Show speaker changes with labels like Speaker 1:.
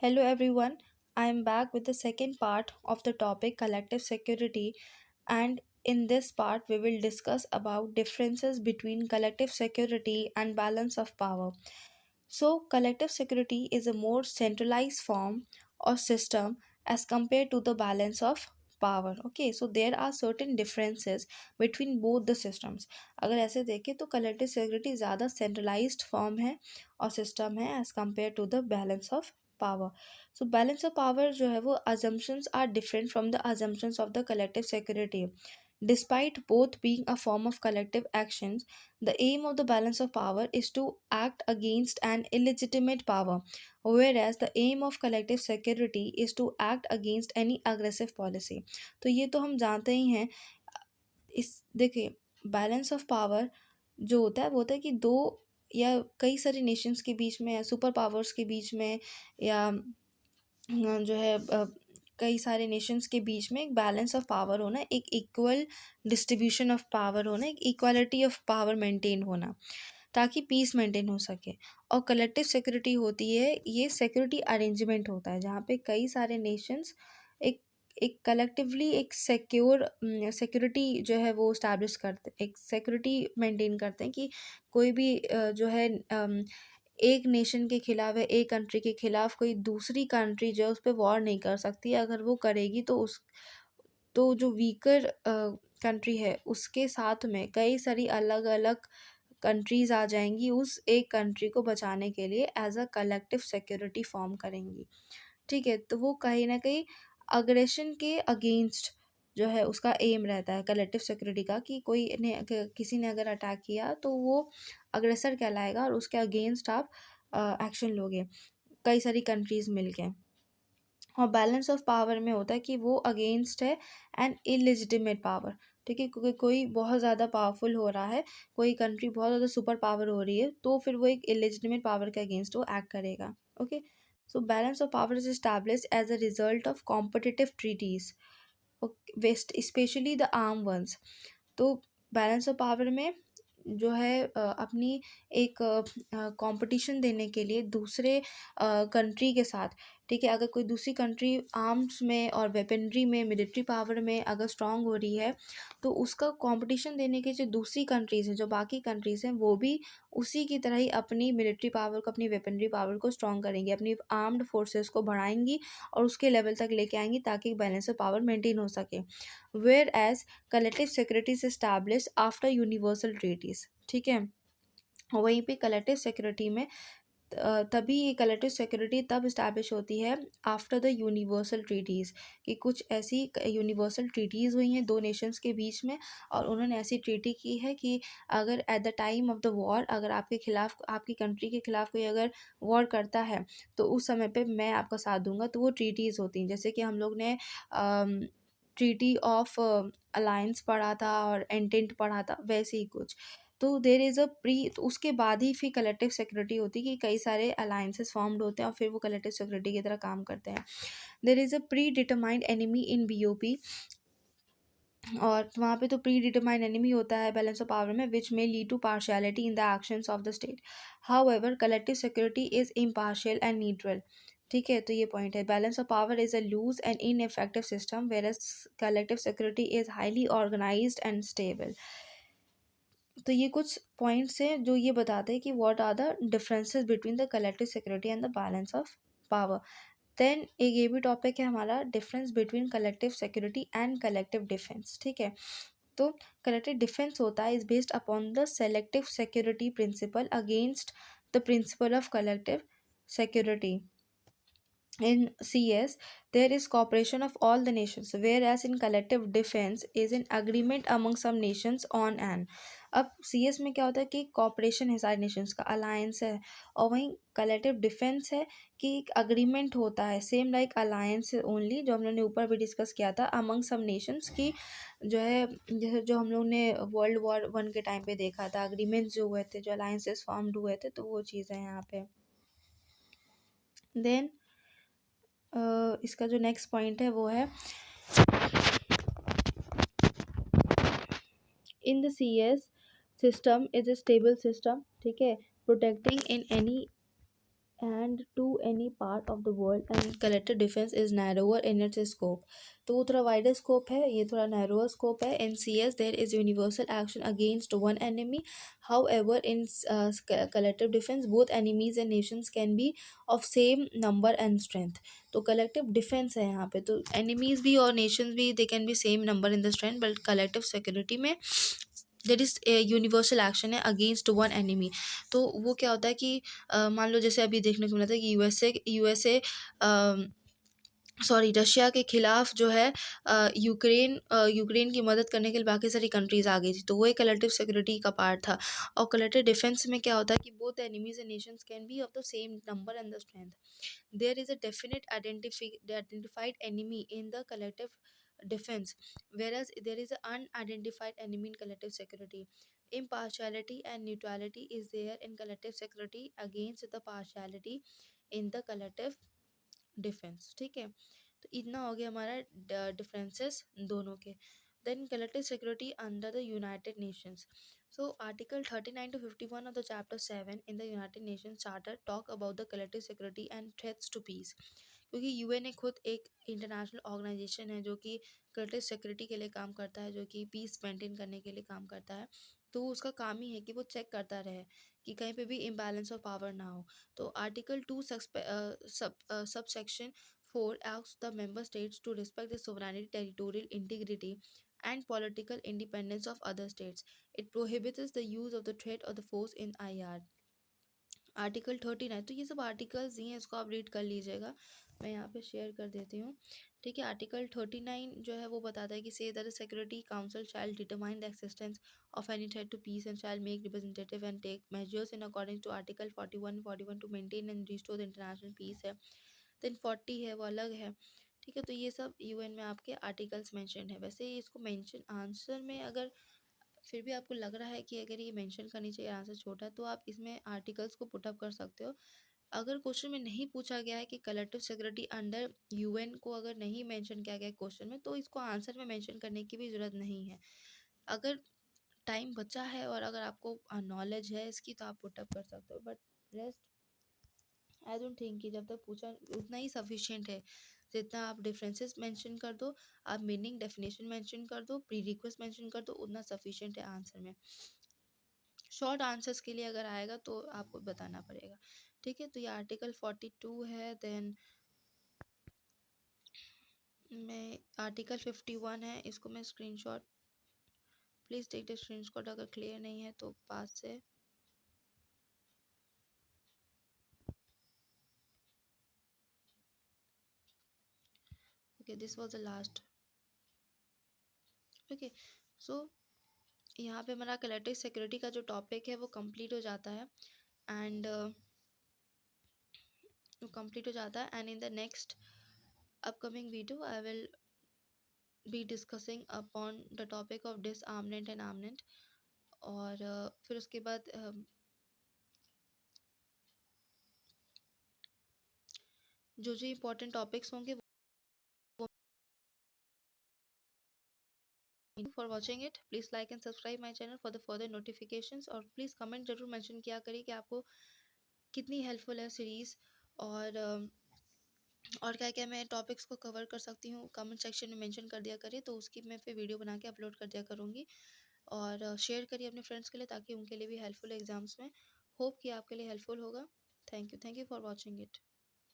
Speaker 1: Hello everyone, I am back with the second part of the topic collective security, and in this part we will discuss about differences between collective security and balance of power. So collective security is a more centralized form or system as compared to the balance of power. Okay, so there are certain differences between both the systems. अगर ऐसे देखें तो collective security ज़्यादा centralized form है और system है as compared to the balance of power. So balance of power जो है वो assumptions are different from the assumptions of the collective security. Despite both being a form of collective actions, the aim of the balance of power is to act against an illegitimate power, whereas the aim of collective security is to act against any aggressive policy. तो ये तो हम जानते ही हैं. इस देखिए, balance of power जो होता है वो होता है कि दो या कई सारे नेशंस के बीच में या सुपर पावर्स के बीच में या जो है कई सारे नेशंस के बीच में एक बैलेंस ऑफ पावर होना, एक इक्वल डिस्ट्रीब्यूशन ऑफ पावर होना, एक इक्वालिटी ऑफ पावर मेंटेन होना ताकि पीस मेंटेन हो सके. और कलेक्टिव सिक्योरिटी होती है, ये सिक्योरिटी अरेंजमेंट होता है जहाँ पे कई सारे नेशंस एक एक कलेक्टिवली एक सिक्योरिटी जो है वो इस्टेब्लिश करते, एक सिक्योरिटी मेंटेन करते हैं कि कोई भी जो है एक नेशन के खिलाफ है, एक कंट्री के खिलाफ कोई दूसरी कंट्री जो है उस पर वॉर नहीं कर सकती. अगर वो करेगी तो जो वीकर कंट्री है उसके साथ में कई सारी अलग अलग कंट्रीज आ जाएंगी, उस एक कंट्री को बचाने के लिए as a collective security form करेंगी. ठीक है, तो वो कहीं ना कहीं अग्रेशन के अगेंस्ट जो है उसका एम रहता है कलेक्टिव सिक्योरिटी का, कि किसी ने अगर अटैक किया तो वो अग्रेसर कहलाएगा और उसके अगेंस्ट आप एक्शन लोगे कई सारी कंट्रीज मिलके. और बैलेंस ऑफ पावर में होता है कि वो अगेंस्ट है एन इलिजिटिमेट पावर. ठीक है, क्योंकि कोई बहुत ज़्यादा पावरफुल हो रहा है, कोई कंट्री बहुत ज़्यादा सुपर पावर हो रही है, तो फिर वो एक इलिजिटिमेट पावर के अगेंस्ट वो एक्ट करेगा. Okay, so balance of power is established as a result of competitive treaties, west specially the arm ones. तो बैलेंस ऑफ पावर में जो है अपनी एक कंपटीशन देने के लिए दूसरे कंट्री के साथ. ठीक है, अगर कोई दूसरी कंट्री आर्म्स में और वेपनरी में मिलिट्री पावर में अगर स्ट्रांग हो रही है तो उसका कंपटीशन देने के जो दूसरी कंट्रीज़ हैं, जो बाकी कंट्रीज़ हैं, वो भी उसी की तरह ही अपनी मिलिट्री पावर को, अपनी वेपनरी पावर को स्ट्रांग करेंगी, अपनी आर्म्ड फोर्सेस को बढ़ाएंगी और उसके लेवल तक लेके आएंगी ताकि बैलेंस ऑफ पावर मेंटेन हो सके. Where as collective security is established after universal treaties. ठीक है, वहीं पे कलेक्टिव सिक्योरिटी में तभी ये कलेक्टिव सिक्योरिटी तब इस्टेब्लिश होती है आफ्टर द यूनिवर्सल ट्रीटीज़, कि कुछ ऐसी यूनिवर्सल ट्रीटीज़ हुई हैं दो नेशंस के बीच में और उन्होंने ऐसी ट्रीटी की है कि अगर at the time of the war अगर आपके खिलाफ, आपकी कंट्री के खिलाफ कोई अगर वॉर करता है तो उस समय पे मैं आपका साथ दूंगा. तो वो ट्रीटीज़ होती हैं, जैसे कि हम लोग ने ट्रीटी ऑफ अलायंस पढ़ा था और एंटेंट पढ़ा था, वैसे ही कुछ. तो देर इज़ अ प्री, तो उसके बाद ही फिर कलेक्टिव सिक्योरिटी होती है कि कई सारे अलायंसेस फॉर्म्ड होते हैं और फिर वो कलेक्टिव सिक्योरिटी की तरह काम करते हैं. There is a pre determined enemy in BOP, और वहाँ पे तो प्री डिटरमाइंड एनिमी होता है बैलेंस ऑफ पावर में, which may lead to partiality in the actions of the state. However collective security is impartial and neutral. ठीक है, तो ये पॉइंट है. Balance of power is a loose and ineffective system where as collective security is highly organised and stable. तो ये कुछ points हैं जो ये बताते हैं कि what are the differences between the collective security and the balance of power. Then एक ये भी टॉपिक है हमारा, difference between collective security and collective defence. ठीक है, तो कलेक्टिव डिफेंस होता है is based upon the selective security principle against the principle of collective security. In CS, there is cooperation of all the nations, whereas in collective defense is an agreement among some nations on an. अब CS में क्या होता है कि corporation है सारे Nations का, alliance है, और वहीं कलेक्टिव डिफेंस है कि एक अग्रीमेंट होता है, सेम लाइक अलायंस ओनली, जो हम लोग ने ऊपर भी डिस्कस किया था, अमंग सम नेशंस की जो है, जैसे जो हम लोग ने वर्ल्ड वॉर 1 के टाइम पे देखा था, अग्रीमेंट्स जो हुए थे, जो अलायंसेस फॉर्म्ड हुए थे, तो वो चीज़ है यहाँ पे. देन इसका जो नेक्स्ट पॉइंट है वो है, in the CS system is a stable system. ठीक है, protecting in any and to any part of the world, and collective defense is narrower in its scope. तो वो थोड़ा wider scope है, ये थोड़ा narrower scope है. In CS there is universal action against one enemy. However, in collective defense both enemies and nations can be of same number and strength. तो collective defense है यहाँ पे, तो enemies भी और nations भी they can be same number in the strength, but collective security में there is a universal action है against one enemy. तो वो क्या होता है कि मान लो जैसे अभी देखने को मिला था कि यूएसए सॉरी रशिया के खिलाफ जो है यूक्रेन की मदद करने के लिए बाकी सारी कंट्रीज आ गई थी, तो वो एक कलेक्टिव सिक्योरिटी का पार्ट था. और कलेक्टिव डिफेंस में क्या होता है कि both enemies and Nations can be of the same number and the strength. There is a definite identified enemy in the collective defense, whereas there is an unidentified enemy in collective security. Impartiality and neutrality is there in collective security against the partiality in the collective defence. ठीक है, तो इतना हो गया हमारा differences दोनों के. Then collective security under the United Nations. So article 39 to 51 of the chapter 7 in the United Nations Charter talk about the collective security and threats to peace. क्योंकि यूएन एक खुद एक इंटरनेशनल ऑर्गेनाइजेशन है जो कि collective security के लिए काम करता है, जो कि पीस मेंटेन करने के लिए काम करता है. तो उसका काम ही है कि वो चेक करता रहे कि कहीं पे भी इम्बैलेंस ऑफ पावर ना हो. तो article 2 subsection 4 asks the member states to respect the sovereignty, territorial integrity, and political independence of other states. It prohibits the use of the threat or the force in IR. Article 39, तो ये सब articles ही हैं, इसको आप read कर लीजिएगा, मैं यहाँ पे शेयर कर देती हूँ. ठीक है, आर्टिकल 39 जो है वो बताता है कि say that the Security Council shall determine the existence of any threat to peace and shall make representative and take measures in according to article 41 to maintain and restore the international peace है. Then 40 है वो अलग है. ठीक है, तो ये सब यूएन में आपके आर्टिकल्स मेंशन है. वैसे इसको मेंशन आंसर में अगर फिर भी आपको लग रहा है कि अगर ये मेंशन करनी चाहिए आंसर छोटा, तो आप इसमें आर्टिकल्स को पुटअप कर सकते हो. अगर क्वेश्चन में नहीं पूछा गया है कि कलेक्टिव सिक्योरिटी अंडर यूएन को अगर नहीं मेंशन किया गया क्वेश्चन में, तो इसको आंसर में मेंशन करने की भी ज़रूरत नहीं है. अगर टाइम बचा है और अगर आपको नॉलेज है इसकी, तो आप पुटअप कर सकते हो. But rest I don't think कि जब तक पूछा उतना ही सफिशिएंट है. जितना आप डिफरेंसेस मेंशन कर दो, आप मीनिंग डेफिनेशन मेंशन कर दो, प्री रिक्वेस्ट मेंशन कर दो, उतना सफिशिएंट है आंसर में. शॉर्ट आंसर्स के लिए अगर आएगा तो आपको बताना पड़ेगा. ठीक है, तो ये आर्टिकल 42 है. देन मैं आर्टिकल 51 है, इसको मैं screenshot, please take the screenshot अगर क्लियर नहीं है तो पास से. Okay, this was the last. Okay, so यहाँ पे हमारा कलेक्टिव सिक्योरिटी का जो टॉपिक है वो कंप्लीट हो जाता है. एंड वो कंप्लीट हो जाता है. And in the next upcoming video I will be discussing upon the topic of disarmament and armament. और फिर उसके बाद जो जो इम्पोर्टेंट टॉपिक्स होंगे वो. For watching it, please like and subscribe my channel for the further notifications. और please comment जरूर मेंशन किया करिए कि आपको कितनी हेल्पफुल है सीरीज़, और क्या क्या मैं टॉपिक्स को कवर कर सकती हूँ कमेंट सेक्शन में मेंशन कर दिया करिए, तो उसकी मैं फिर वीडियो बना के अपलोड कर दिया करूँगी. और शेयर करिए अपने फ्रेंड्स के लिए ताकि उनके लिए भी हेल्पफुल एग्जाम्स में. होप कि आपके लिए हेल्पफुल होगा. Thank you for watching it.